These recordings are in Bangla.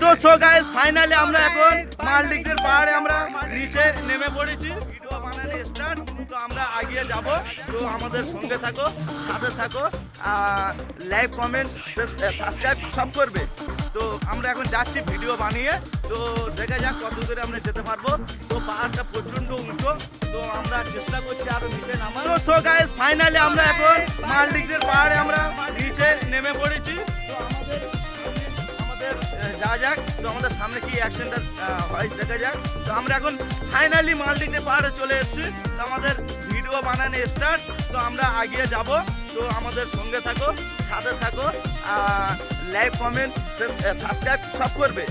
তো সো গাইস ফাইনালি আমরা এখন মালদ্বীপের পাহাড়ে আমরা নিচে নেমে পড়েছি। ভিডিও বানানো স্টার্ট, তো আমরা এগিয়ে যাব। তো আমাদের সঙ্গে থাকো, সাথে থাকো, লাইক কমেন্ট সাবস্ক্রাইব সব করবে। তো আমরা এখন যাচ্ছি ভিডিও বানিয়ে, তো দেখা যাক কত দূরে আমরা যেতে পারবো। তো পাহাড়টা প্রচন্ড উঁচু, তো আমরা চেষ্টা করছি আরো নিচে নামার। তো সো গাইস ফাইনালি আমরা এখন মালদ্বীপের পাহাড়ে আমরা নিচে নেমে পড়েছি। তো আমাদের যা যাক, তো আমাদের সামনে কি অ্যাকশনটা হয় দেখা যাক। তো আমরা এখন ফাইনালি মালদ্বীপের পাহাড়ে চলে এসেছি। তো আমাদের ভিডিও বানানো স্টার্ট, তো আমরা এগিয়ে যাব। তো আমাদের সঙ্গে থাকো, সাথে থাকো, লাইক কমেন্ট সাবস্ক্রাইব সব করবে।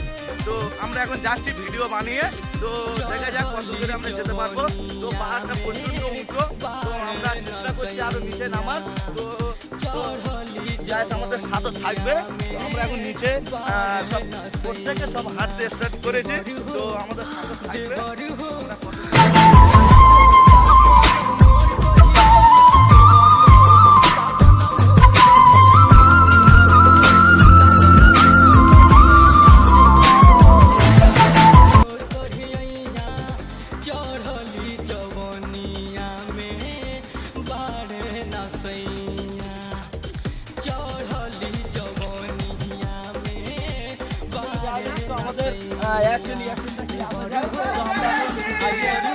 তো আমরা এখন যাচ্ছি ভিডিও বানিয়ে, তো দেখা যাক কত দূরে আমরা যেতে পারবো। তো পাহাড়টা প্রচন্ড উঁচু, তো আমরা চেষ্টা করছি আরো নিচে নামার। তো গাইস আমাদের সাথে থাকবে। তো আমরা এখন নিচে সব প্রত্যেকে সব হাঁটতে স্টার্ট করেছি। তো আমাদের সাথে থাকবে।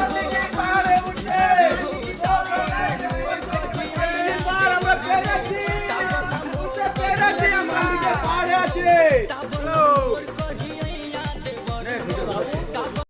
আমাদের